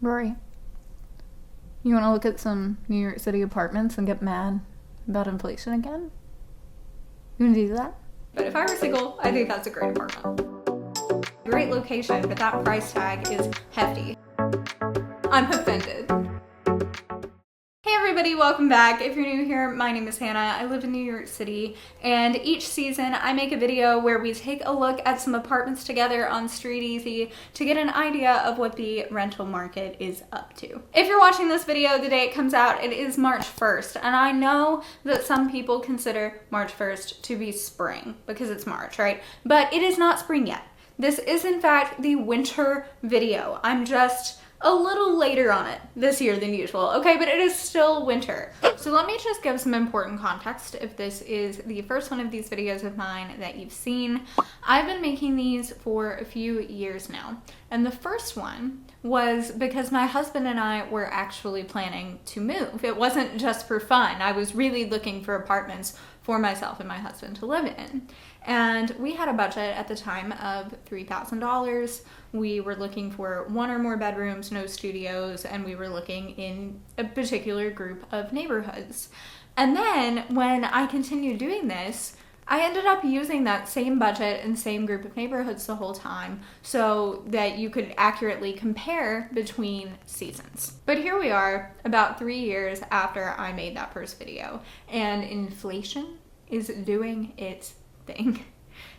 Rory, you want to look at some New York City apartments and get mad about inflation again? You want to do that? But if I were single, I think that's a great apartment. Great location, but that price tag is hefty. I'm offended. Hey everybody, welcome back. If you're new here, my name is Hannah. I live in New York City, and each season I make a video where we take a look at some apartments together on StreetEasy to get an idea of what the rental market is up to. If you're watching this video the day it comes out, it is March 1st, and I know that some people consider March 1st to be spring because it's March, right? But it is not spring yet. This is in fact the winter video. I'm just a little later on it this year than usual, okay, but it is still winter. So let me just give some important context if this is the first one of these videos of mine that you've seen. I've been making these for a few years now, and the first one was because my husband and I were actually planning to move. It wasn't just for fun. I was really looking for apartments for myself and my husband to live in. And we had a budget at the time of $3,000. We were looking for one or more bedrooms, no studios, and we were looking in a particular group of neighborhoods. And then when I continued doing this, I ended up using that same budget and same group of neighborhoods the whole time so that you could accurately compare between seasons. But here we are about 3 years after I made that first video, and inflation is doing its thing.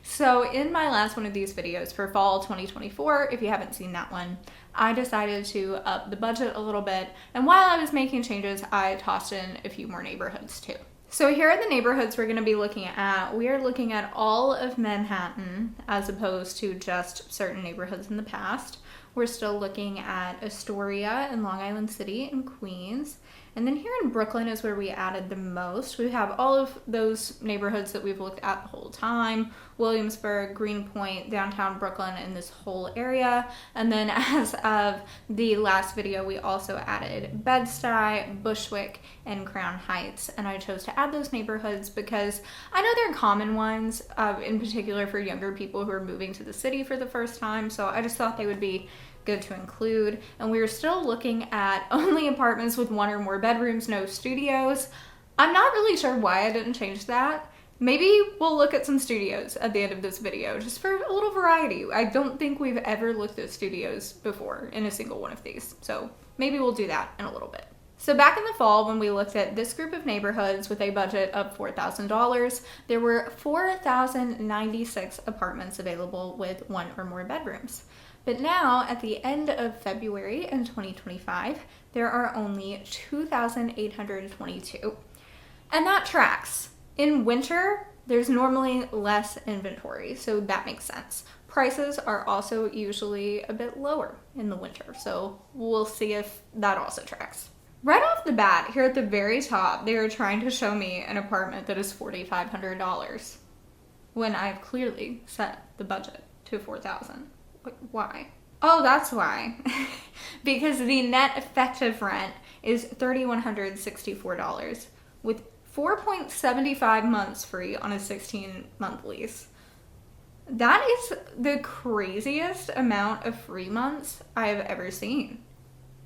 So in my last one of these videos for fall 2024, if you haven't seen that one, I decided to up the budget a little bit, and while I was making changes, I tossed in a few more neighborhoods too. So here are the neighborhoods we're going to be looking at. We are looking at all of Manhattan as opposed to just certain neighborhoods in the past. We're still looking at Astoria and Long Island City and Queens. And then here in Brooklyn is where we added the most. We have all of those neighborhoods that we've looked at the whole time: Williamsburg, Greenpoint, downtown Brooklyn, and this whole area. And then as of the last video, we also added Bed-Stuy, Bushwick, and Crown Heights. And I chose to add those neighborhoods because I know they're common ones, in particular for younger people who are moving to the city for the first time. So I just thought they would be good to include. And we were still looking at only apartments with one or more bedrooms, no studios. I'm not really sure why I didn't change that. Maybe we'll look at some studios at the end of this video just for a little variety. I don't think we've ever looked at studios before in a single one of these, so maybe we'll do that in a little bit. So back in the fall, when we looked at this group of neighborhoods with a budget of $4,000, there were 4,096 apartments available with one or more bedrooms. But now, at the end of February in 2025, there are only 2,822. And that tracks. In winter, there's normally less inventory, so that makes sense. Prices are also usually a bit lower in the winter, so we'll see if that also tracks. Right off the bat, here at the very top, they are trying to show me an apartment that is $4,500 when I've clearly set the budget to $4,000. Why? Oh, that's why. Because the net effective rent is $3,164 with 4.75 months free on a 16-month lease. That is the craziest amount of free months I have ever seen.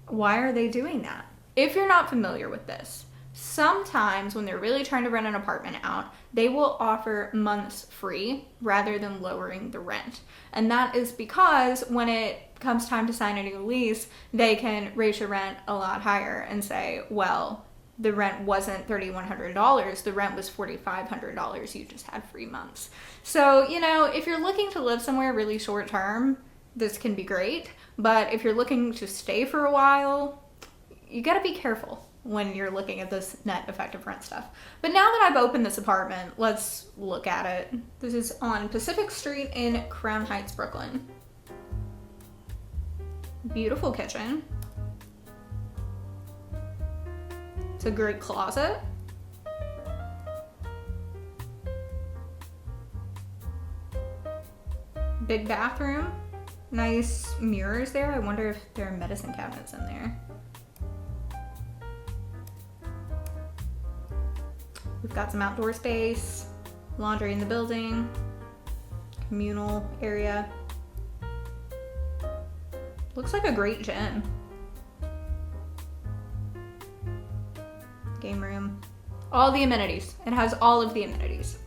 Why are they doing that? If you're not familiar with this, sometimes when they're really trying to rent an apartment out, they will offer months free rather than lowering the rent. And that is because when it comes time to sign a new lease, they can raise your rent a lot higher and say, well, the rent wasn't $3,100, the rent was $4,500, you just had free months. So, you know, if you're looking to live somewhere really short term, this can be great. But if you're looking to stay for a while, you gotta be careful when you're looking at this net effective rent stuff. But now that I've opened this apartment, let's look at it. This is on Pacific Street in Crown Heights, Brooklyn. Beautiful kitchen. It's a great closet. Big bathroom. Nice mirrors there. I wonder if there are medicine cabinets in there. We've got some outdoor space, laundry in the building, communal area. Looks like a great gym. game room, all the amenities. It has all of the amenities.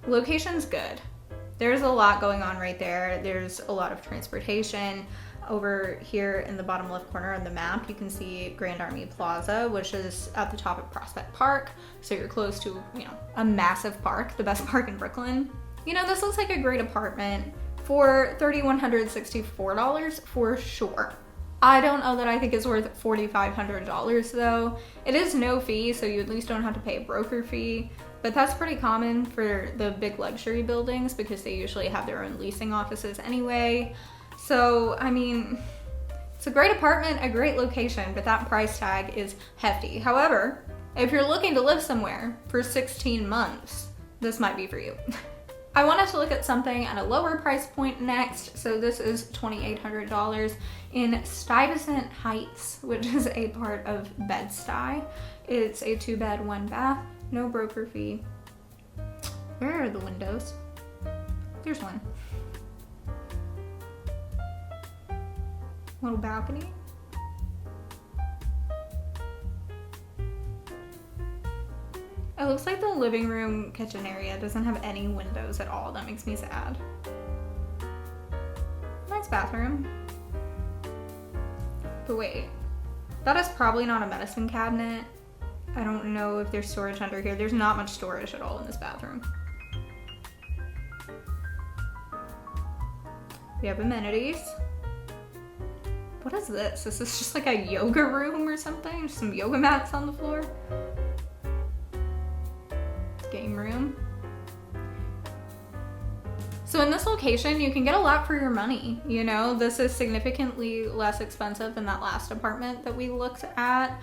Location's good. There's a lot going on right there. There's a lot of transportation. Over here in the bottom left corner on the map, you can see Grand Army Plaza, which is at the top of Prospect Park. So you're close to, a massive park, the best park in Brooklyn. This looks like a great apartment for $3,164 for sure. I don't know that I think it's worth $4,500 though. It is no fee, so you at least don't have to pay a broker fee. But that's pretty common for the big luxury buildings because they usually have their own leasing offices anyway. So, it's a great apartment, a great location, but that price tag is hefty. However, if you're looking to live somewhere for 16 months, this might be for you. I wanted to look at something at a lower price point next. So this is $2,800 in Stuyvesant Heights, which is a part of Bed-Stuy. It's a 2-bed, 1-bath, no broker fee. Where are the windows? There's one. Little balcony. It looks like the living room kitchen area doesn't have any windows at all. That makes me sad. Nice bathroom. But wait, that is probably not a medicine cabinet. I don't know if there's storage under here. There's not much storage at all in this bathroom. We have amenities. What is this? Is this just like a yoga room or something? Just some yoga mats on the floor? Game room. So in this location, you can get a lot for your money. This is significantly less expensive than that last apartment that we looked at.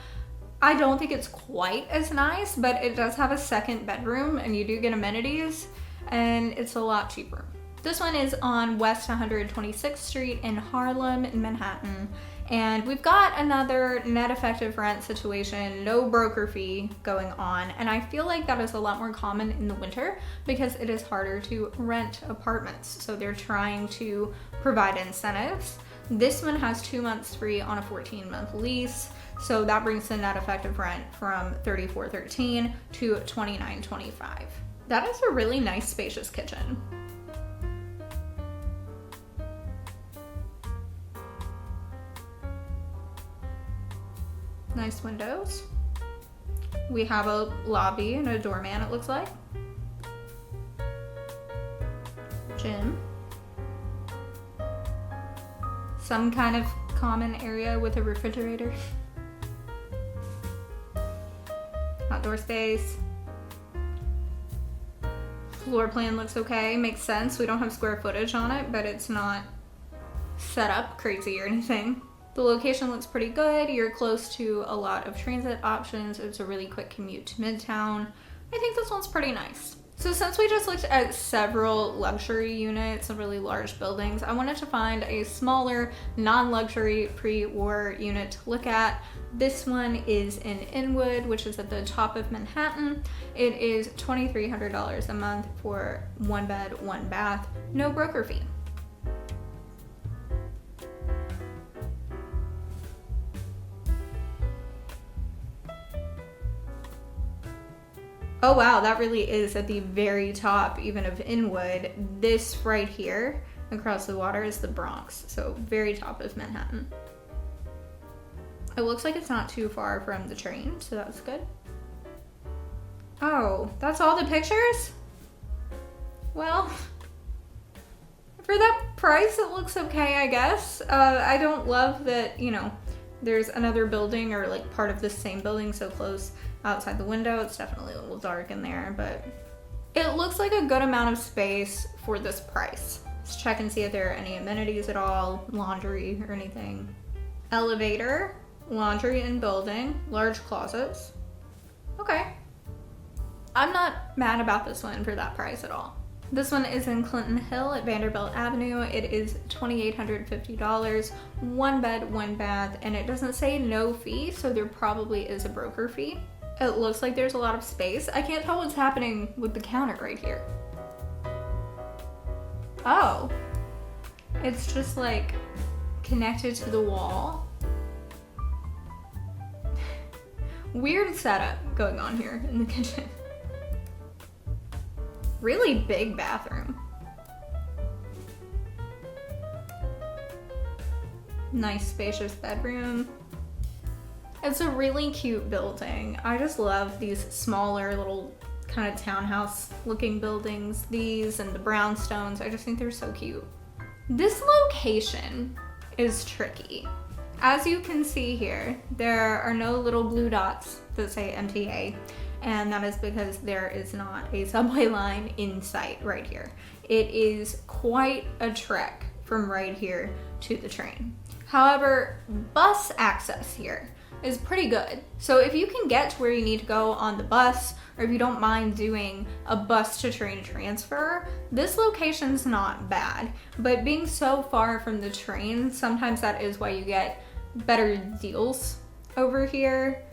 I don't think it's quite as nice, but it does have a second bedroom and you do get amenities and it's a lot cheaper. This one is on West 126th Street in Harlem in Manhattan. And we've got another net effective rent situation, no broker fee going on. And I feel like that is a lot more common in the winter because it is harder to rent apartments. So they're trying to provide incentives. This one has 2 months free on a 14-month lease. So that brings the net effective rent from $34.13 to $29.25. That is a really nice spacious kitchen. Nice windows. We have a lobby and a doorman, it looks like. Gym. Some kind of common area with a refrigerator. Outdoor space. Floor plan looks okay, makes sense. We don't have square footage on it, but it's not set up crazy or anything. The location looks pretty good. You're close to a lot of transit options. It's a really quick commute to Midtown. I think this one's pretty nice. So since we just looked at several luxury units and really large buildings, I wanted to find a smaller, non-luxury pre-war unit to look at. This one is in Inwood, which is at the top of Manhattan. It is $2,300 a month for 1 bed, 1 bath, no broker fee. Oh wow, that really is at the very top even of Inwood. This right here across the water is the Bronx, so very top of Manhattan. It looks like it's not too far from the train, so that's good. Oh, that's all the pictures? Well, for that price, it looks okay, I guess. I don't love that, there's another building or like part of the same building so close outside the window. It's definitely a little dark in there, but it looks like a good amount of space for this price. Let's check and see if there are any amenities at all, laundry or anything. Elevator, laundry and building, large closets. Okay. I'm not mad about this one for that price at all. This one is in Clinton Hill at Vanderbilt Avenue. It is $2,850, 1 bed, 1 bath, and it doesn't say no fee, so there probably is a broker fee. It looks like there's a lot of space. I can't tell what's happening with the counter right here. Oh, it's just like connected to the wall. weird setup going on here in the kitchen. Really big bathroom. Nice spacious bedroom. It's a really cute building. I just love these smaller little kind of townhouse looking buildings. These and the brownstones, I just think they're so cute. This location is tricky. As you can see here, there are no little blue dots that say MTA, and that is because there is not a subway line in sight right here. It is quite a trek from right here to the train. However, bus access here is pretty good. So if you can get to where you need to go on the bus, or if you don't mind doing a bus to train transfer, this location's not bad. But being so far from the train, sometimes that is why you get better deals over here.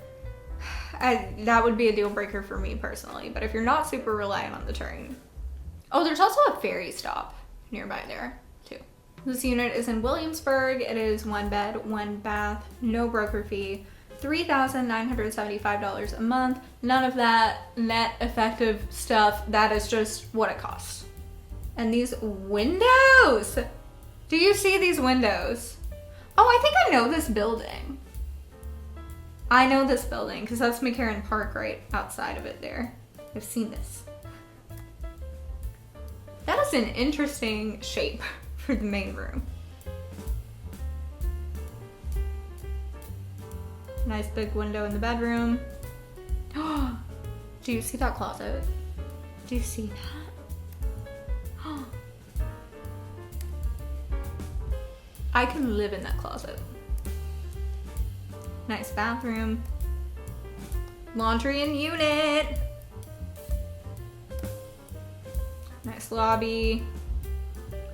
That would be a deal breaker for me personally, but if you're not super reliant on the train. Oh, there's also a ferry stop nearby there too. This unit is in Williamsburg. It is 1 bed, 1 bath, no broker fee, $3,975 a month. None of that net effective stuff. That is just what it costs. And these windows! Do you see these windows? Oh, I think I know this building. I know this building because that's McCarran Park right outside of it there. I've seen this. That is an interesting shape for the main room. Nice big window in the bedroom. Do you see that closet? Do you see that? I can live in that closet. Nice bathroom. Laundry and unit. Nice lobby.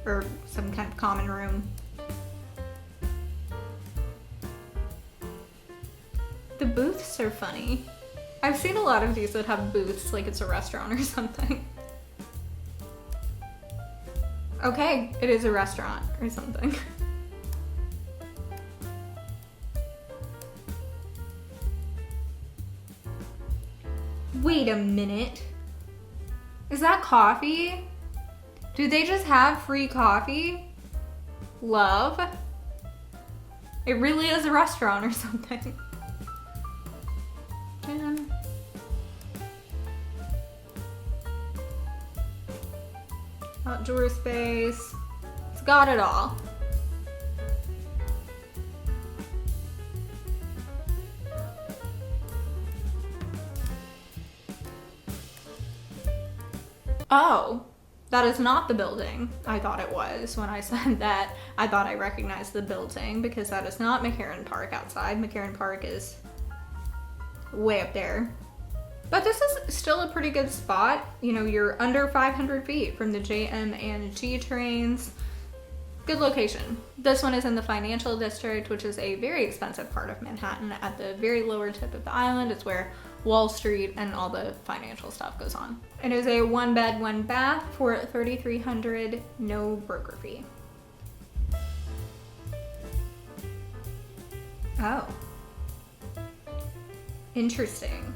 Or some kind of common room. The booths are funny. I've seen a lot of these that have booths like it's a restaurant or something. Okay, it is a restaurant or something. Wait a minute. Is that coffee? Do they just have free coffee? Love? It really is a restaurant or something. Man. Outdoor space. It's got it all. Oh, that is not the building I thought it was. When I said that, I thought I recognized the building because that is not McCarran Park outside. McCarran Park is way up there. But this is still a pretty good spot. You know, you're under 500 feet from the JM and G trains. Good location. This one is in the financial district, which is a very expensive part of Manhattan at the very lower tip of the island. It's where Wall Street and all the financial stuff goes on. It is a 1 bed, 1 bath for $3,300, no broker fee. Oh. Interesting.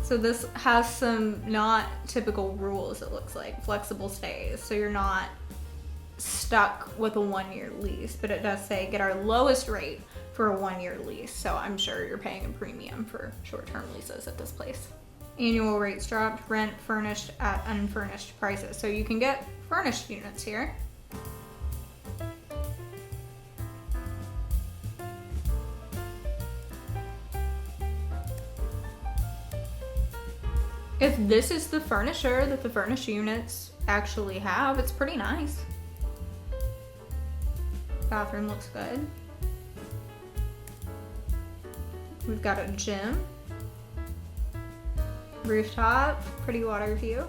So this has some not typical rules, it looks like. Flexible stays, so you're not stuck with a 1-year lease, but it does say get our lowest rate for a 1-year lease, so I'm sure you're paying a premium for short-term leases at this place. Annual rates dropped, rent furnished at unfurnished prices, so you can get furnished units here. If this is the furniture that the furnished units actually have, it's pretty nice. Bathroom looks good. We've got a gym. Rooftop, pretty water view.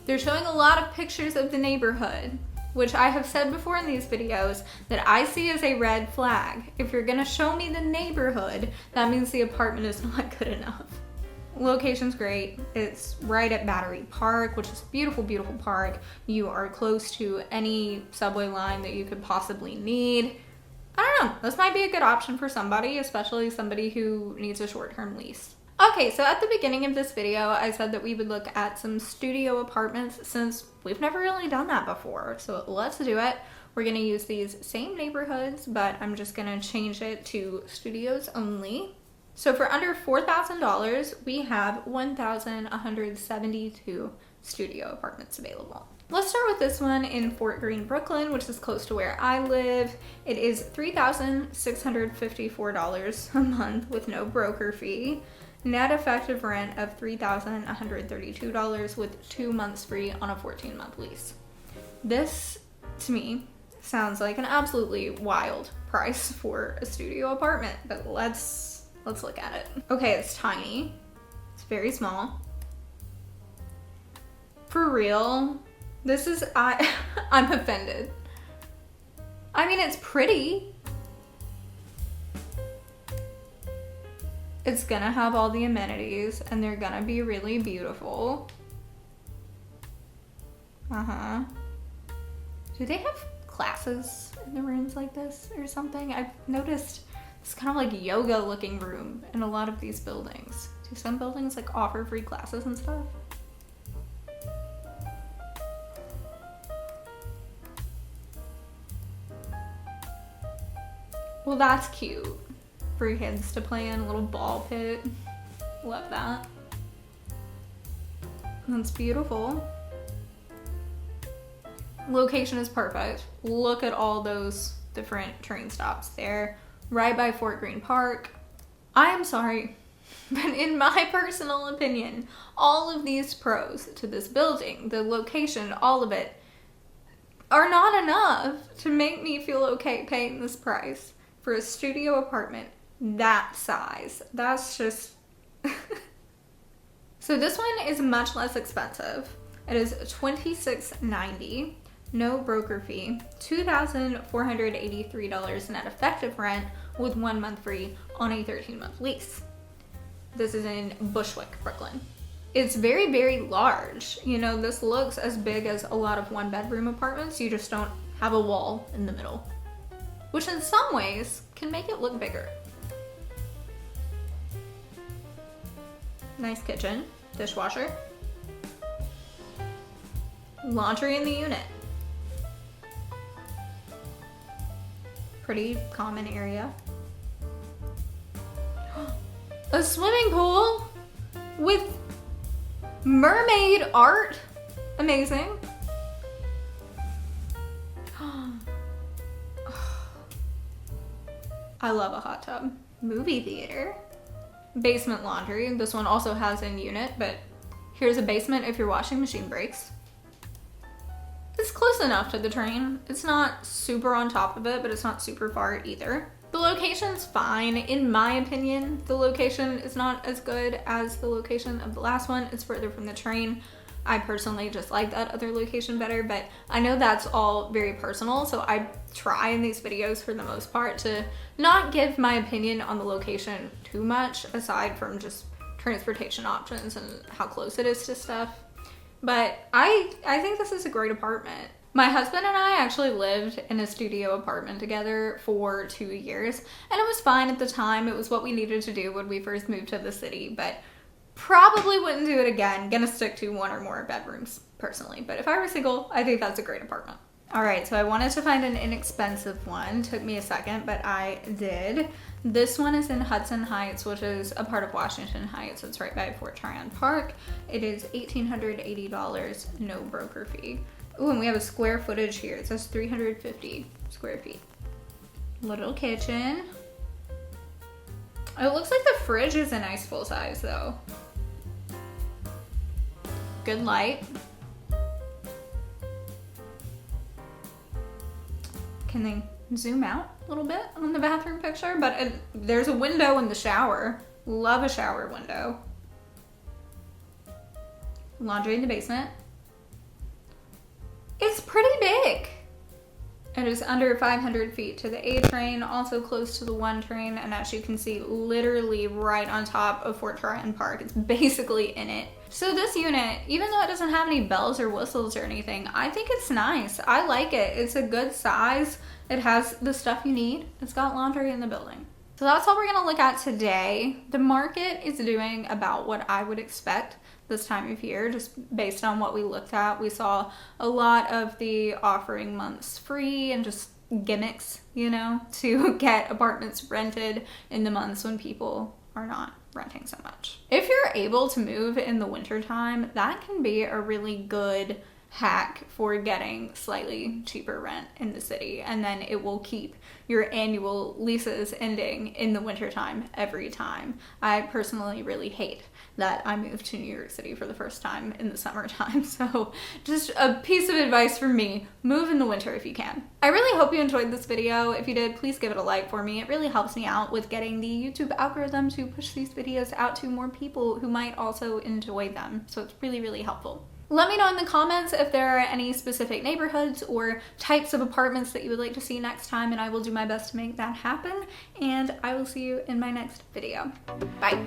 They're showing a lot of pictures of the neighborhood, which I have said before in these videos that I see as a red flag. If you're gonna show me the neighborhood, that means the apartment is not good enough. Location's great. It's right at Battery Park, which is a beautiful, beautiful park. You are close to any subway line that you could possibly need. I don't know, this might be a good option for somebody, especially somebody who needs a short-term lease. Okay, so at the beginning of this video, I said that we would look at some studio apartments since we've never really done that before. So let's do it. We're gonna use these same neighborhoods, but I'm just gonna change it to studios only. So for under $4,000, we have 1,172 studio apartments available. Let's start with this one in Fort Greene, Brooklyn, which is close to where I live. It is $3,654 a month with no broker fee. Net effective rent of $3,132 with 2 months free on a 14-month lease. This, to me, sounds like an absolutely wild price for a studio apartment, but let's look at it. Okay, it's tiny. It's very small. For real, this is, I'm offended. I mean, it's pretty. It's gonna have all the amenities and they're gonna be really beautiful. Do they have classes in the rooms like this or something? I've noticed it's kind of like yoga looking room in a lot of these buildings. Do some buildings like offer free classes and stuff? Well, that's cute for kids to play in, a little ball pit. Love that. That's beautiful. Location is perfect. Look at all those different train stops there. Right by Fort Greene Park. I am sorry, but in my personal opinion, all of these pros to this building, the location, all of it, are not enough to make me feel okay paying this price for a studio apartment that size. That's just... So this one is much less expensive. It is $26.90. No broker fee, $2,483 net effective rent with 1 month free on a 13-month lease. This is in Bushwick, Brooklyn. It's very, very large. You know, this looks as big as a lot of 1-bedroom apartments. You just don't have a wall in the middle, which in some ways can make it look bigger. Nice kitchen, dishwasher, laundry in the unit. Pretty common area. A swimming pool with mermaid art. Amazing. I love a hot tub. Movie theater. Basement laundry. This one also has in unit, but here's a basement if your washing machine breaks. It's close enough to the train. It's not super on top of it, but it's not super far either. The location's fine. In my opinion, the location is not as good as the location of the last one. It's further from the train. I personally just like that other location better, but I know that's all very personal, so I try in these videos for the most part to not give my opinion on the location too much, aside from just transportation options and how close it is to stuff. But I think this is a great apartment. My husband and I actually lived in a studio apartment together for 2 years, and it was fine at the time. It was what we needed to do when we first moved to the city, but probably wouldn't do it again. Gonna stick to 1 or more bedrooms personally, but if I were single, I think that's a great apartment. All right, so I wanted to find an inexpensive one. Took me a second, but I did. This one is in Hudson Heights, which is a part of Washington Heights. It's right by Fort Tryon Park. It is $1,880, no broker fee. Ooh, and we have a square footage here. It says 350 square feet. Little kitchen. It looks like the fridge is a nice full size though. Good light. Can they zoom out a little bit on the bathroom picture? But there's a window in the shower. Love a shower window. Laundry in the basement. It's pretty big. It is under 500 feet to the A train, also close to the 1 train, and as you can see, literally right on top of Fort Tryon Park. It's basically in it. So this unit, even though it doesn't have any bells or whistles or anything, I think it's nice. I like it. It's a good size. It has the stuff you need. It's got laundry in the building. So that's all we're gonna look at today. The market is doing about what I would expect this time of year, just based on what we looked at. We saw a lot of the offering months free and just gimmicks, you know, to get apartments rented in the months when people are not renting so much. If you're able to move in the wintertime, that can be a really good hack for getting slightly cheaper rent in the city, and then it will keep your annual leases ending in the wintertime every time. I personally really hate that I moved to New York City for the first time in the summertime, so just a piece of advice from me: move in the winter if you can. I really hope you enjoyed this video. If you did, please give it a like for me. It really helps me out with getting the YouTube algorithm to push these videos out to more people who might also enjoy them, so it's really, really helpful. Let me know in the comments if there are any specific neighborhoods or types of apartments that you would like to see next time, and I will do my best to make that happen. And I will see you in my next video. Bye.